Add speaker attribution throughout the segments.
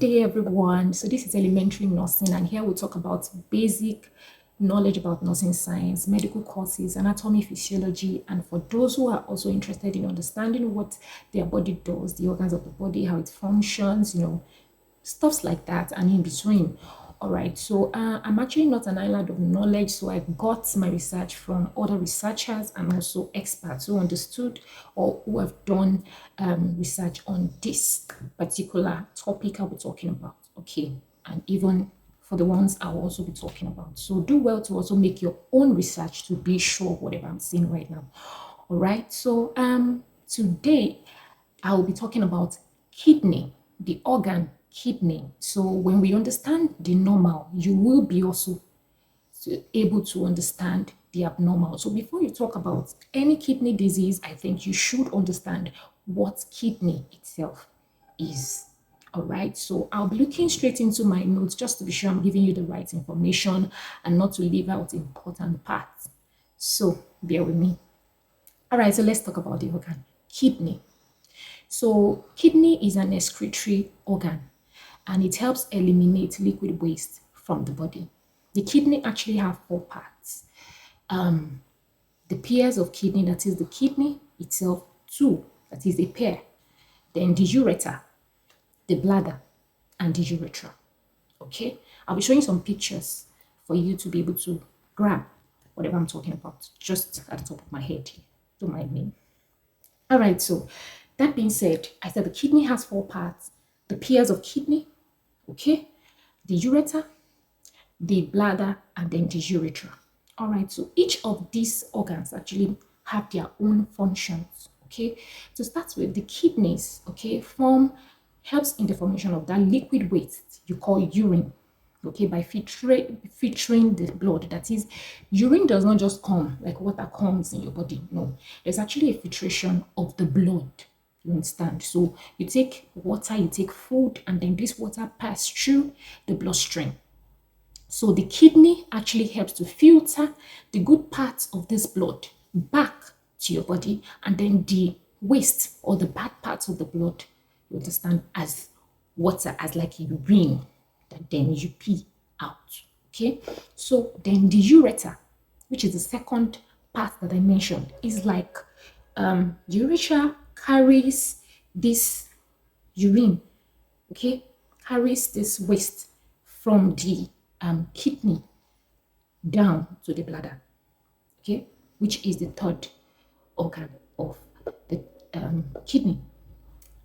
Speaker 1: day, everyone. So this is elementary nursing, and here we'll talk about basic knowledge about nursing science, medical courses, anatomy, physiology, and for those who are also interested in understanding what their body does, the organs of the body, how it functions, stuffs like that, and in between. All right, so I'm actually not an island of knowledge, so I got my research from other researchers and also experts who understood or who have done research on this particular topic I'll be talking about. Okay, and even for the ones I'll also be talking about. So do well to also make your own research to be sure whatever I'm saying right now. All right, so today I'll be talking about kidney, the organ kidney. So when we understand the normal, you will be also able to understand the abnormal. So before you talk about any kidney disease, I think you should understand what kidney itself is. All right, so I'll be looking straight into my notes just to be sure I'm giving you the right information and not to leave out important parts. So bear with me. All right, so let's talk about the organ kidney. So kidney is an excretory organ and it helps eliminate liquid waste from the body. The kidney actually have four parts. The pairs of kidney, that is the kidney itself, two, that is a pair. Then the ureter, the bladder, and the urethra. Okay, I'll be showing some pictures for you to be able to grab whatever I'm talking about, just at the top of my head. Don't mind me. All right, so that being said, I said the kidney has four parts. The pairs of kidney, okay, the ureter, the bladder, and then the urethra. All right, so each of these organs actually have their own functions. Okay, to start with, the kidneys, okay, helps in the formation of that liquid waste you call urine, okay, by filtering the blood. That is, urine does not just come like water comes in your body. No, there's actually a filtration of the blood. You understand? So you take water, you take food, and then this water passes through the bloodstream. So the kidney actually helps to filter the good parts of this blood back to your body, and then the waste or the bad parts of the blood, you understand, as water, as like urine that then you pee out. Okay, so then the ureter, which is the second part that I mentioned, is like urethra carries this urine, okay, carries this waste from the kidney down to the bladder, okay, which is the third organ of the kidney.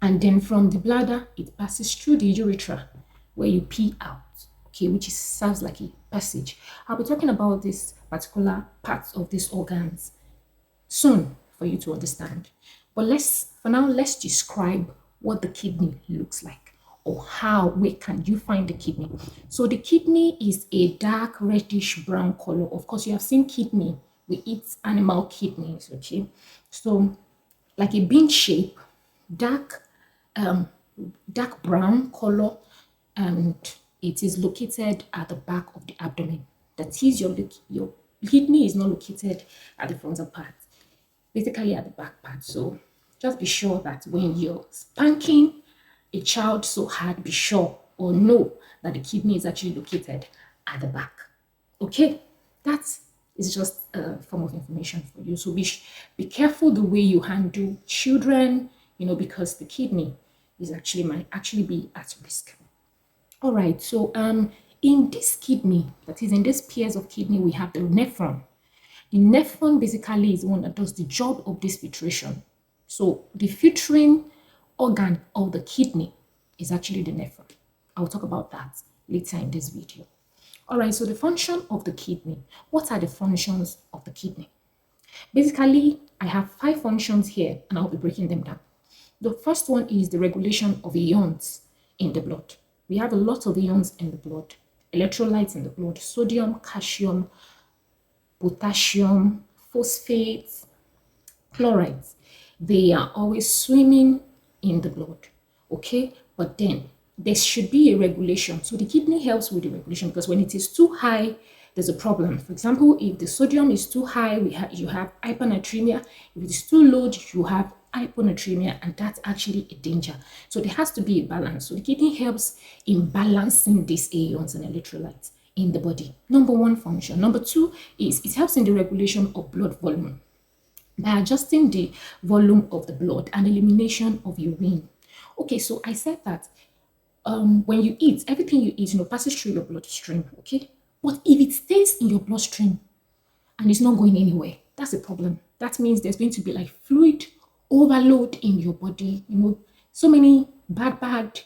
Speaker 1: And then from the bladder, it passes through the urethra where you pee out, okay, which serves like a passage. I'll be talking about this particular parts of these organs soon for you to understand. But for now, let's describe what the kidney looks like, or where can you find the kidney. So the kidney is a dark reddish brown color. Of course, you have seen kidney. We eat animal kidneys, okay? So like a bean shape, dark brown color, and it is located at the back of the abdomen. That is, your kidney is not located at the frontal part, basically at the back part. So just be sure that when you're spanking a child so hard, be sure or know that the kidney is actually located at the back. Okay, that is just a form of information for you. So be careful the way you handle children, because the kidney might actually be at risk. All right, so in this kidney, that is in this pairs of kidney, we have the nephron. The nephron basically is the one that does the job of this filtration. So the filtering organ of the kidney is actually the nephron. I'll talk about that later in this video. All right, so the function of the kidney. What are the functions of the kidney? Basically, I have 5 functions here and I'll be breaking them down. The first one is the regulation of ions in the blood. We have a lot of ions in the blood, electrolytes in the blood, sodium, calcium, potassium, phosphates, chlorides. They are always swimming in the blood, okay? But then there should be a regulation. So the kidney helps with the regulation, because when it is too high, there's a problem. For example, if the sodium is too high, you have hypernatremia. If it is too low, you have hyponatremia, and that's actually a danger. So there has to be a balance. So the kidney helps in balancing these ions and electrolytes in the body. Number one function. Number two is it helps in the regulation of blood volume by adjusting the volume of the blood and elimination of urine. Okay, so I said that when you eat, everything you eat, passes through your bloodstream. Okay, but if it stays in your bloodstream and it's not going anywhere, that's a problem. That means there's going to be like fluid overload in your body. So many bad,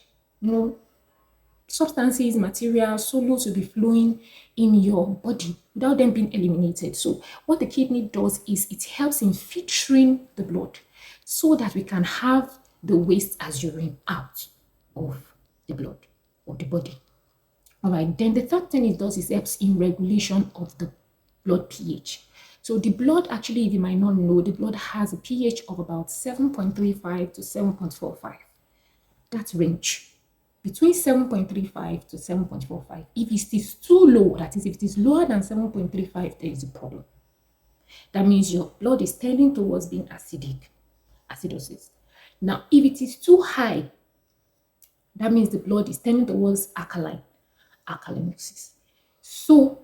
Speaker 1: substances, materials, solutes will be flowing in your body without them being eliminated. So what the kidney does is it helps in filtering the blood so that we can have the waste as urine out of the blood of the body. All right, then the third thing it does is helps in regulation of the blood pH. So the blood, actually, if you might not know, the blood has a pH of about 7.35 to 7.45. That's range. Between 7.35 to 7.45. If it is too low, that is, if it is lower than 7.35, there is a problem. That means your blood is tending towards being acidic, acidosis. Now, if it is too high, that means the blood is tending towards alkaline, alkalinosis. So,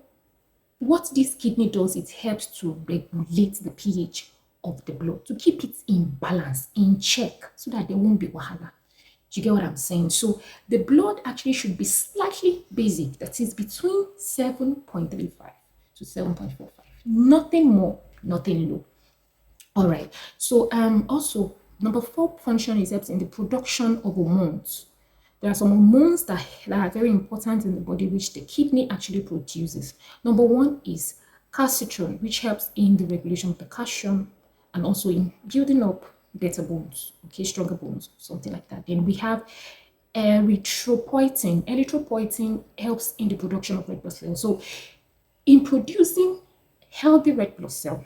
Speaker 1: what this kidney does, it helps to regulate the pH of the blood, to keep it in balance, in check, so that there won't be wahala. Do you get what I'm saying? So the blood actually should be slightly basic, that is between 7.35 to 7.45. Nothing more, nothing low. All right. So also number 4 function is helps in the production of hormones. There are some hormones that are very important in the body, which the kidney actually produces. Number 1 is calcitriol, which helps in the regulation of the calcium and also in building up better bones, okay, stronger bones, something like that. Then we have erythropoietin. Erythropoietin helps in the production of red blood cells. So in producing healthy red blood cell,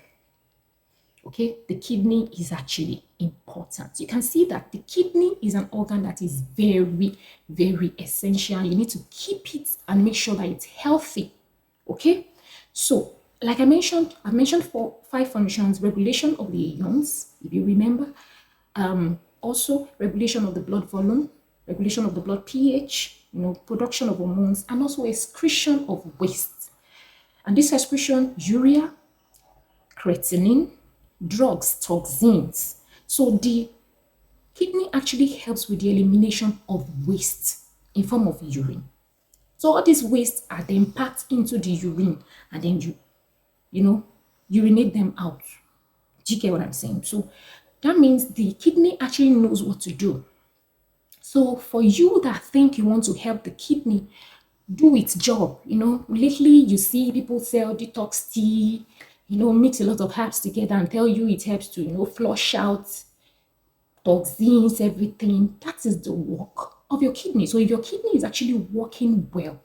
Speaker 1: okay, the kidney is actually important. You can see that the kidney is an organ that is very, very essential. You need to keep it and make sure that it's healthy, okay? So like I've mentioned 5 functions: regulation of the ions, if you remember, also regulation of the blood volume, regulation of the blood pH, production of hormones, and also excretion of waste. And this excretion, urea, creatinine, drugs, toxins. So the kidney actually helps with the elimination of waste in form of urine. So all these wastes are then packed into the urine, and then you urinate them out. Do you get what I'm saying? So that means the kidney actually knows what to do. So for you that think you want to help the kidney do its job, lately you see people sell detox tea, mix a lot of herbs together and tell you it helps to, flush out toxins, everything. That is the work of your kidney. So if your kidney is actually working well,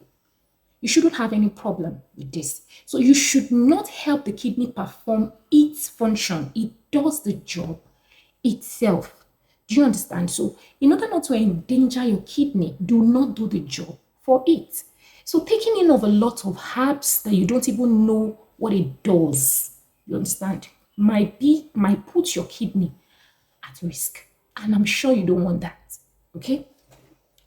Speaker 1: you shouldn't have any problem with this. So you should not help the kidney perform its function. It does the job itself. Do you understand? So in order not to endanger your kidney, do not do the job for it. So taking in of a lot of herbs that you don't even know what it does, you understand, might put your kidney at risk. And I'm sure you don't want that. Okay?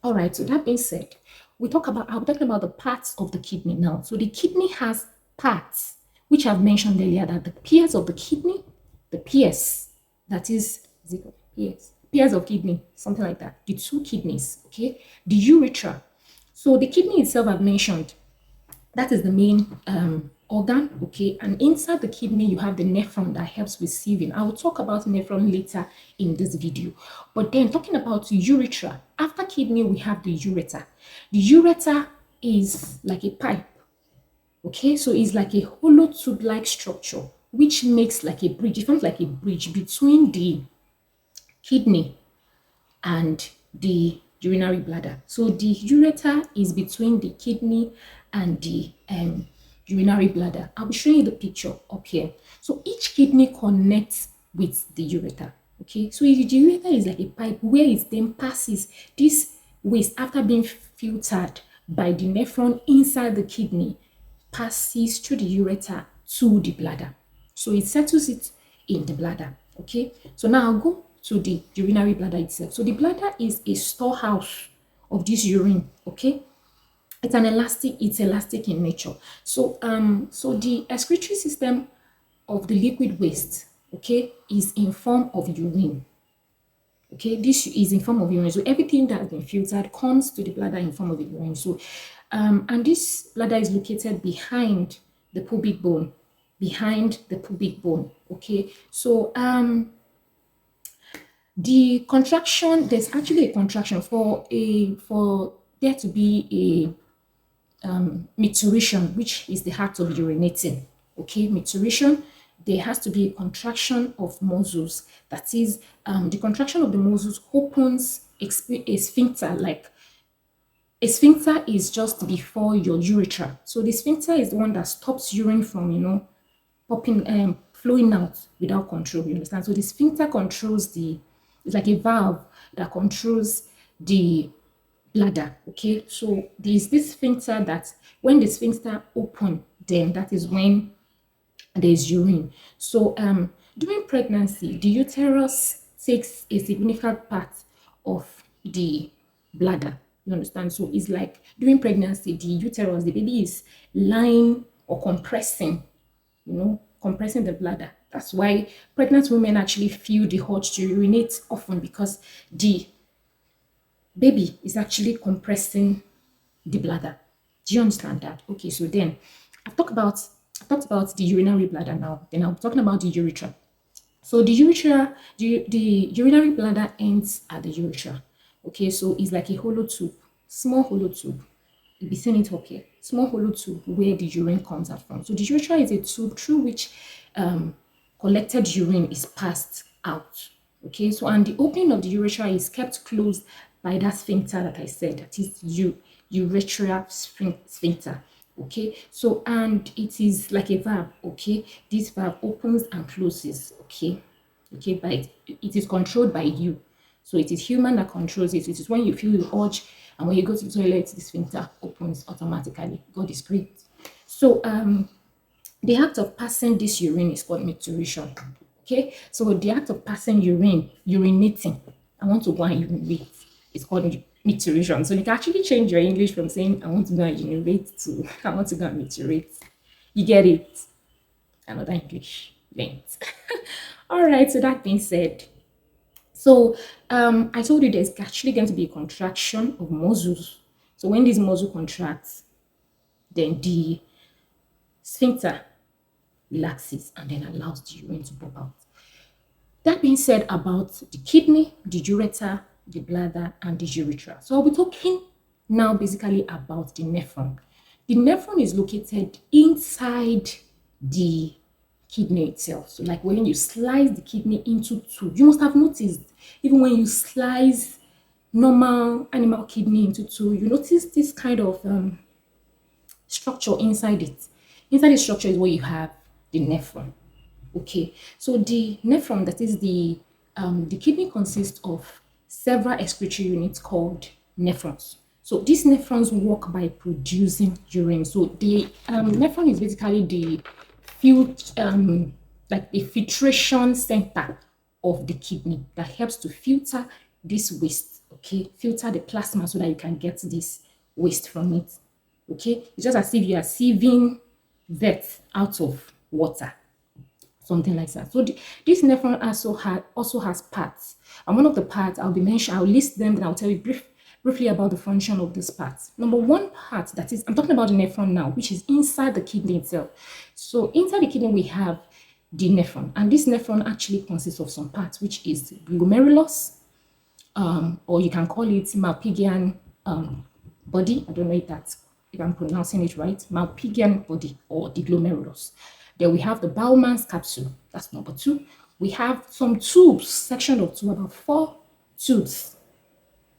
Speaker 1: All right, so that being said, I'm talking about the parts of the kidney now. So the kidney has parts, which I've mentioned earlier, that the pairs of the kidney, the pairs, that is pairs of kidney, something like that, the 2 kidneys, okay, the urethra. So the kidney itself I've mentioned, that is the main organ, okay, and inside the kidney you have the nephron that helps with sieving. I will talk about nephron later in this video. But then talking about urethra, after kidney we have the ureter. The ureter is like a pipe, okay, so it's like a hollow tube-like structure which makes like a bridge. It forms like a bridge between the kidney and the urinary bladder. So the ureter is between the kidney and the urinary bladder. I'll be showing you the picture up here. So each kidney connects with the ureter. Okay, so the ureter is like a pipe where it then passes this waste after being filtered by the nephron inside the kidney, passes through the ureter to the bladder. So it settles it in the bladder. Okay, so now I'll go to the urinary bladder itself. So the bladder is a storehouse of this urine, okay? It's elastic in nature. So the excretory system of the liquid waste, okay, is in form of urine. Okay, this is in form of urine. So everything that has been filtered comes to the bladder in form of the urine. So, and this bladder is located behind the pubic bone, behind the pubic bone. Okay, so the contraction, there's actually a contraction for there to be micturition, which is the act of urinating. Okay, micturition, there has to be a contraction of muscles. That is, the contraction of the muscles opens a sphincter. Like a sphincter is just before your urethra. So the sphincter is the one that stops urine from, popping, flowing out without control. You understand? So the sphincter controls it's like a valve that controls the bladder. Okay, so there's this sphincter that when the sphincter open, then that is when there's urine. So during pregnancy, the uterus takes a significant part of the bladder. You understand? So it's like during pregnancy, the uterus, the baby is lying or compressing, compressing the bladder. That's why pregnant women actually feel the urge to urinate often, because the baby is actually compressing the bladder. Do you understand that? Okay, so then I've talked about the urinary bladder now. Then I'm talking about the urethra. So the urinary bladder ends at the urethra. Okay, so it's like a hollow tube, small hollow tube. You'll be seeing it up here. Small hollow tube where the urine comes out from. So the urethra is a tube through which collected urine is passed out. Okay, so and the opening of the urethra is kept closed by that sphincter that I said, that is urethral sphincter. Okay, so and it is like a valve. Okay, this valve opens and closes. Okay, but it is controlled by you. So it is human that controls it. It is when you feel the urge and when you go to the toilet, the sphincter opens automatically. God is great. So the act of passing this urine is called micturition. Okay, so the act of passing urinating, I want to go and urinate, it's called micturition. So you can actually change your English from saying I want to go and urinate to I want to go and micturate. You get it? Another English length. All right, so that being said, so I told you there's actually going to be a contraction of muscles. So when this muscle contracts, then the sphincter relaxes and then allows the urine to pop out. That being said about the kidney, the ureter, the bladder, and the urethra. So I'll be talking now basically about the nephron. The nephron is located inside the kidney itself. So like when you slice the kidney into two, you must have noticed, even when you slice normal animal kidney into two, you notice this kind of structure inside it. Inside the structure is where you have the nephron. Okay, so the nephron, that is the kidney, consists of several excretory units called nephrons. So these nephrons work by producing urine. So the nephron is basically the like the filtration center of the kidney that helps to filter this waste. Okay, filter the plasma so that you can get this waste from it. Okay, it's just as if you are sieving that out of water, something like that. So this nephron also has parts, and one of the parts I'll list them, then I'll tell you briefly about the function of these parts. Number one part, that is, I'm talking about the nephron now, which is inside the kidney itself. So inside the kidney we have the nephron, and this nephron actually consists of some parts, which is glomerulus, or you can call it Malpighian body. I don't know if I'm pronouncing it right. Malpighian body, or the glomerulus. Then we have the Bowman's capsule. That's number two. We have some tubes, section of two, about 4 tubes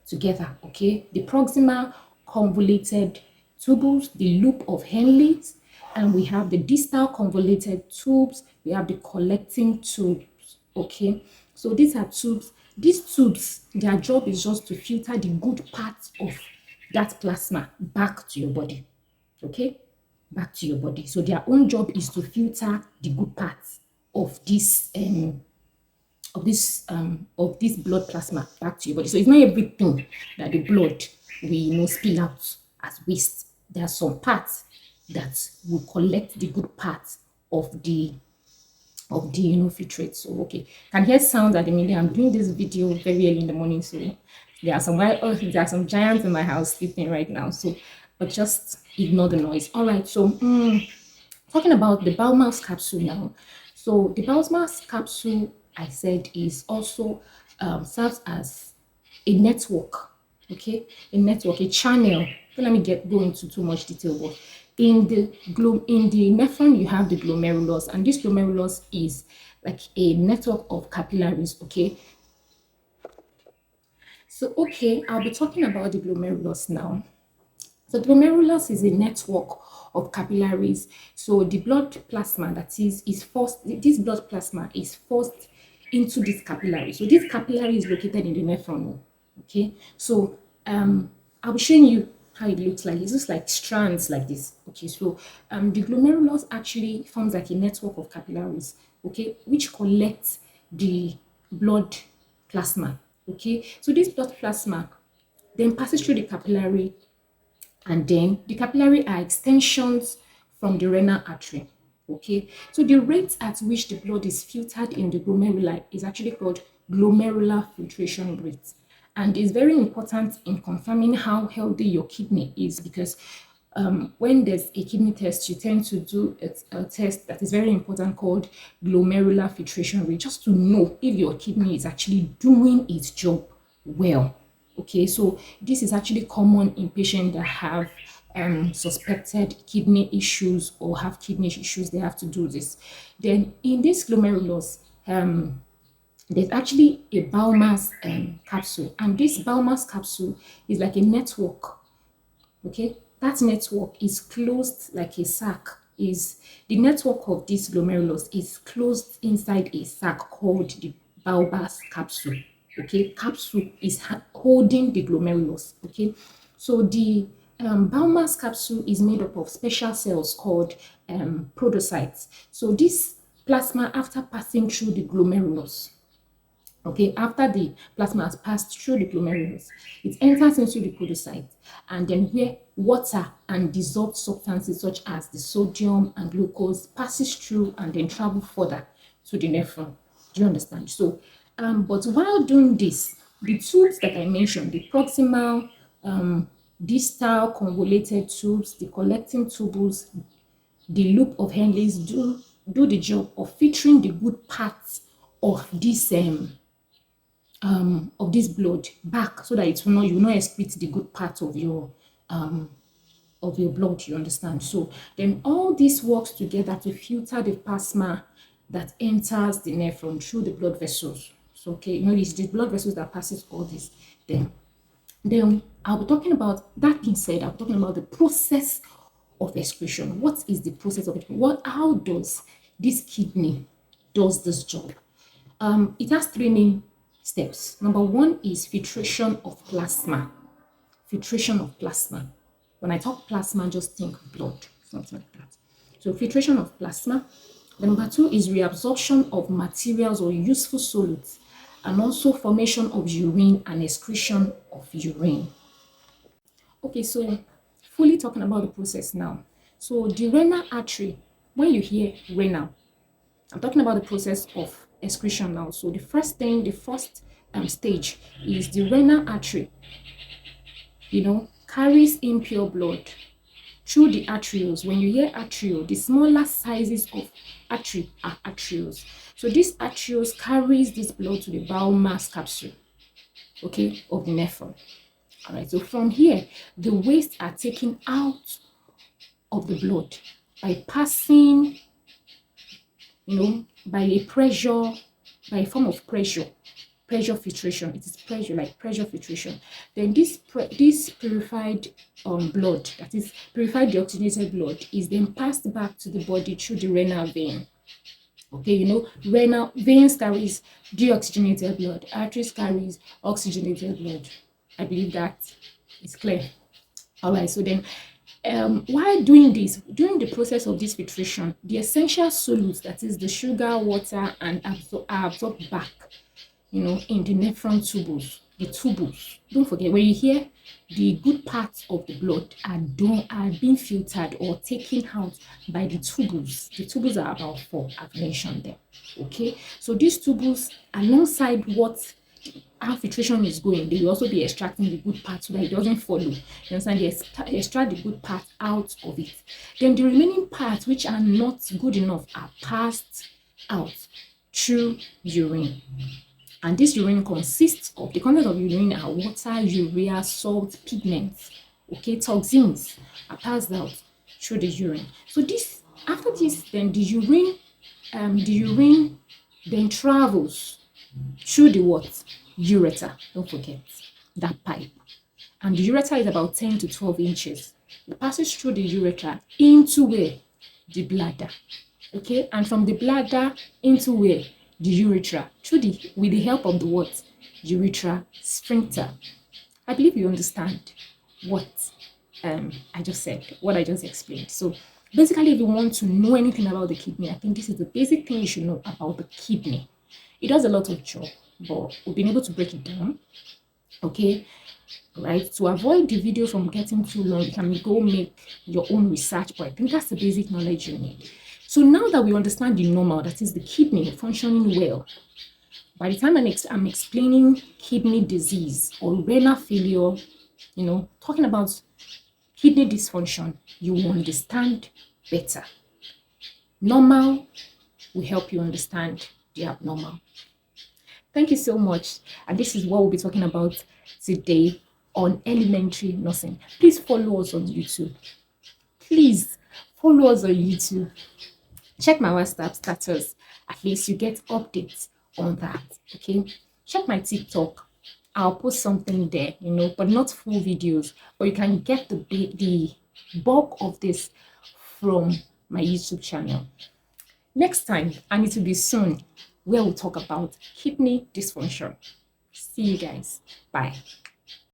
Speaker 1: together. Okay, the proximal convoluted tubules, the loop of Henle's, and we have the distal convoluted tubes. We have the collecting tubes. Okay, so these are tubes. These tubes, their job is just to filter the good parts of that plasma back to your body. Okay, back to your body. So their own job is to filter the good parts of this of this blood plasma back to your body. So it's not everything that the blood we spill out as waste. There are some parts that will collect the good parts of the filtrate. So okay, can hear sounds at the minute. I'm doing this video very early in the morning, so there are some giants in my house sleeping right now. So but just ignore the noise. All right, so talking about the Bowmass capsule now. So the Bowmass capsule, I said, is also serves as a network, okay, a network, a channel. Don't let me go into too much detail, but in the nephron you have the glomerulus, and this glomerulus is like a network of capillaries, okay. So okay, I'll be talking about the glomerulus now. So glomerulus is a network of capillaries. So the blood plasma that is forced, this blood plasma is forced into this capillary. So this capillary is located in the nephron. Okay, so I'll be showing you how it looks like. It looks like strands like this. Okay, so the glomerulus actually forms like a network of capillaries, okay, which collects the blood plasma. Okay, so this blood plasma then passes through the capillary, and then the capillary are extensions from the renal artery. Okay, so the rate at which the blood is filtered in the glomeruli is actually called glomerular filtration rate, and is very important in confirming how healthy your kidney is, because when there's a kidney test, you tend to do a test that is very important called glomerular filtration rate, just to know if your kidney is actually doing its job well. Okay, so this is actually common in patients that have suspected kidney issues or have kidney issues. They have to do this. Then in this glomerulus, there's actually a Bowmass capsule, and this Bowmass capsule is like a network. Okay, that network is closed like a sac. Is the network of this glomerulus is closed inside a sac called the Bowmass capsule. Okay, capsule is holding the glomerulus. Okay, so the Bowmass capsule is made up of special cells called podocytes. So this plasma, after passing through the glomerulus, okay, after the plasma has passed through the glomerulus, it enters into the podocyte, and then where water and dissolved substances such as the sodium and glucose passes through and then travel further to the nephron. Do you understand? So but while doing this, the tubes that I mentioned, the proximal, distal convoluted tubes, the collecting tubules, the loop of Henle's do the job of filtering the good parts of this blood back, so that it will not, you will not excrete the good part of your blood. You understand? So then all this works together to filter the plasma that enters the nephron through the blood vessels. So okay, it's the blood vessels that passes all this. Then I'll be talking about, that being said, I'm talking about the process of excretion. What is the process of it? How does this kidney does this job? It has three main steps. Number one is filtration of plasma. Filtration of plasma. When I talk plasma, just think blood, something like that. So filtration of plasma. Number two is reabsorption of materials or useful solids, and also formation of urine and excretion of urine. Okay, so fully talking about the process now. So the renal artery, when you hear renal, I'm talking about the process of excretion now. So the first stage is the renal artery, carries impure blood through the arterioles. When you hear arteriole, the smaller sizes of artery are arterioles. So this arterioles carries this blood to the Bowmass capsule, okay, of the nephron. All right, so from here, the waste are taken out of the blood by passing, by a form of pressure filtration. It is pressure filtration. Then this purified blood, that is purified deoxygenated blood, is then passed back to the body through the renal vein. Okay, renal veins carries deoxygenated blood, arteries carries oxygenated blood. I believe that is clear. All right, so then While doing this, during the process of this filtration, the essential solutes, that is the sugar, water, and are absorbed back, in the nephron tubules, the tubules. Don't forget, when you hear the good parts of the blood are being filtered or taken out by the tubules. The tubules are about four, I've mentioned them. Okay, so these tubules, alongside what how filtration is going, they will also be extracting the good part so that it doesn't follow. You understand? They extract the good part out of it. Then the remaining parts, which are not good enough, are passed out through urine. And this urine consists of the content of urine are water, urea, salt, pigments, okay, toxins are passed out through the urine. So this after this, then the urine then travels through the what? Ureter. Don't forget that pipe. And the ureter is about 10 to 12 inches. It passes through the ureter into where? The bladder. Okay, and from the bladder into where? The urethra, with the help of the what? Urethra sphincter. I believe you understand what I just said, what I just explained. So basically, if you want to know anything about the kidney, I think this is the basic thing you should know about the kidney. It does a lot of job, but we've been able to break it down. Okay, right? To avoid the video from getting too long, you can go make your own research, but I think that's the basic knowledge you need. So now that we understand the normal, that is the kidney functioning well, by the time I'm explaining kidney disease or renal failure, talking about kidney dysfunction, you will understand better. Normal will help you understand the abnormal. Thank you so much. And this is what we'll be talking about today on elementary nursing. Please follow us on YouTube. Please follow us on YouTube. Check my WhatsApp status. At least you get updates on that. Okay. Check my TikTok. I'll post something there, but not full videos. But you can get the bulk of this from my YouTube channel. Next time, and it will be soon, where we'll talk about kidney dysfunction. See you guys. Bye.